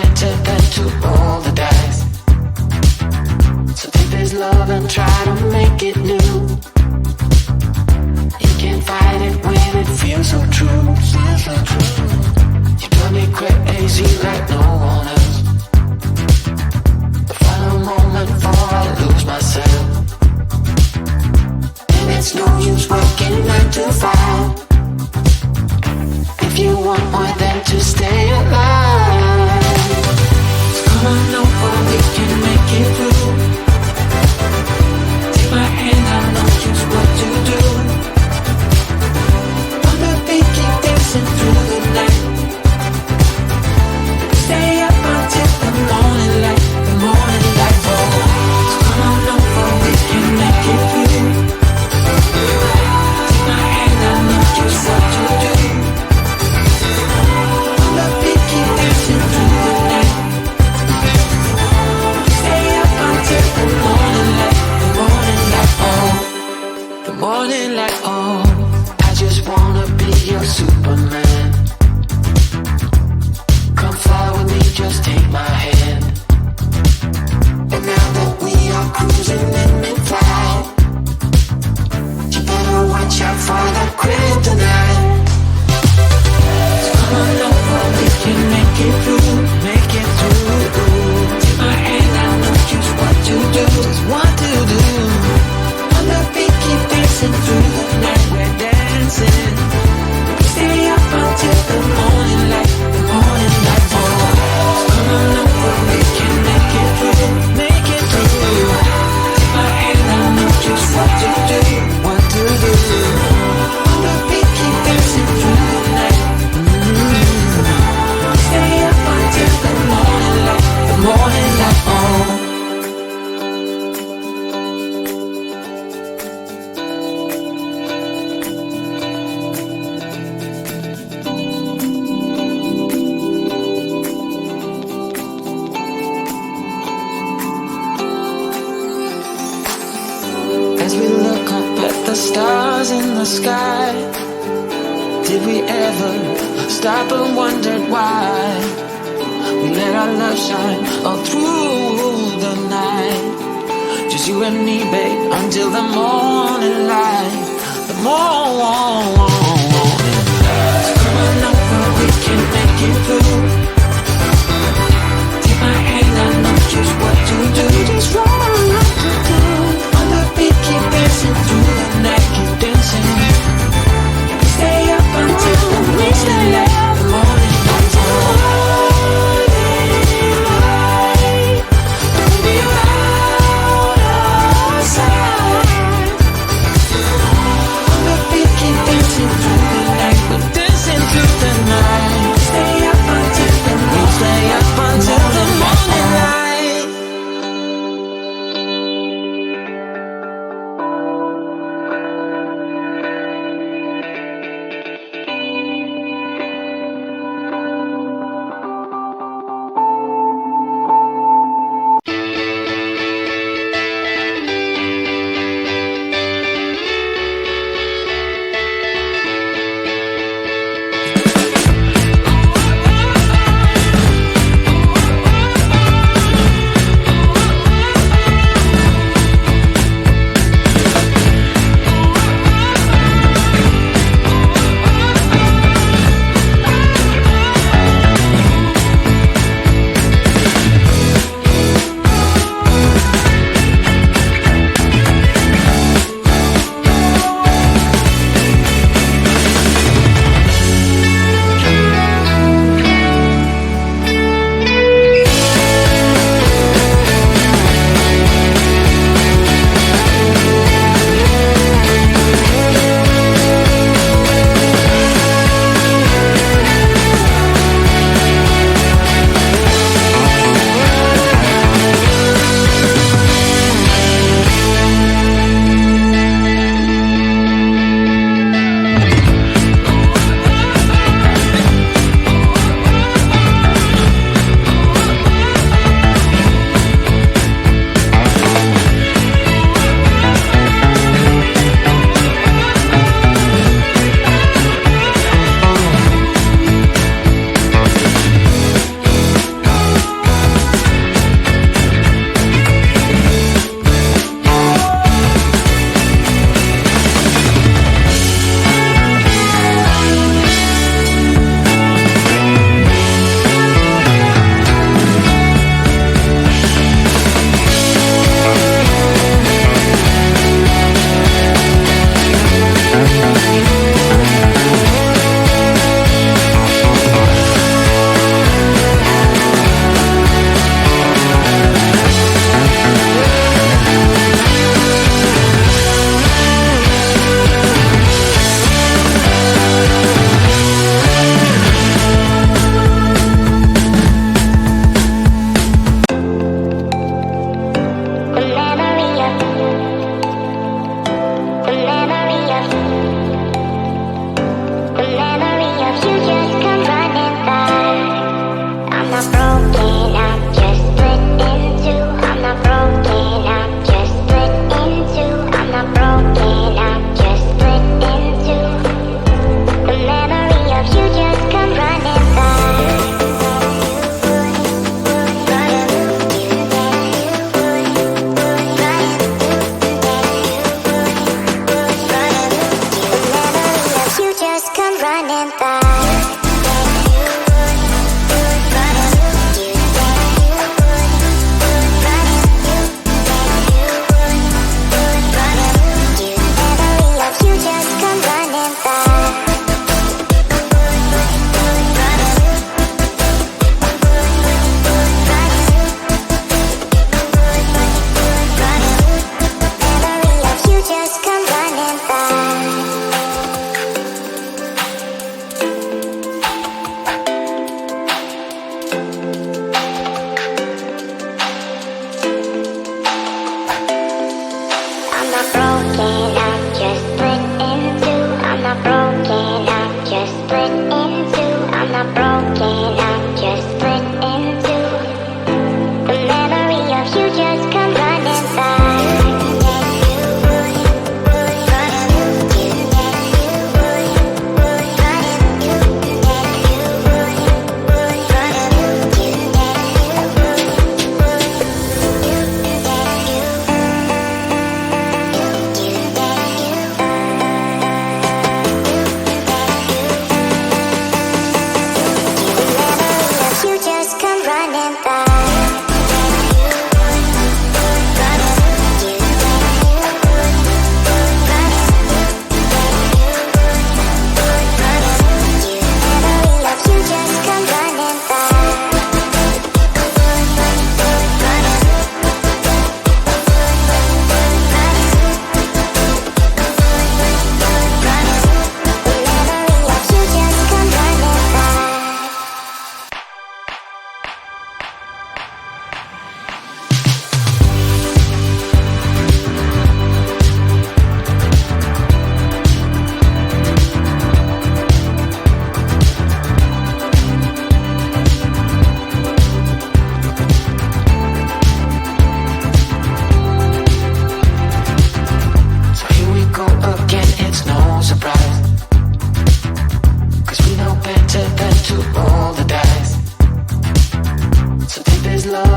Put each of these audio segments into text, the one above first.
better than to roll the dice. So take this love and try to make it new. You can't fight it when it feels so true. You drive me crazy like no one else. The final moment before I lose myself. And it's no use working 9 to 5 if you want more than to stay alive. So come on over, we can make it through. Take my hand, I know just what to do. On the beat, keep dancing through the night. Stay up until the morning light, the morning light. Oh, so come on over, we can make it through. Take my hand, I know just what to do. On the beat, keep dancing through the night. Stay up until the morning light, the morning light. Oh, the morning light. Oh, I just wanna be your Superman. Come fly with me, just take my hand. And now that we are cruising in mid-flight, you better watch out for the kryptonite. So come on over, we can make it through, make it through. Take my hand, I know just what to do, just what to do. On the beat, keep dancing through the night, we're dancing. Stay up until the morning light, the morning light. Oh, so come on over, we can make it through, make it through. Take my hand, I know just what to do, what to do. On the beat, keep dancing through the night. Stay up until the morning light, the morning light. Oh. As we look up at the stars in the sky, did we ever stop and wondered why we let our love shine all through the night? Just you and me, babe, until the morning light, the morning light. So come on over, we can make it through. Take my hand, I know just what to do, just what to do. On the beat, keep dancing through the night, keep dancing. Stay up until the morning light, the morning light. Baby, out of sight. On the beat, keep dancing through the night, we're dancing through the night. Stay up until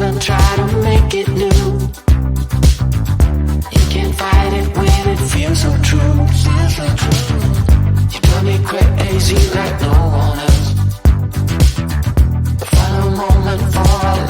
love and try to make it new. You can't fight it when it feels so true. You drive me crazy like no one else. Find a moment for our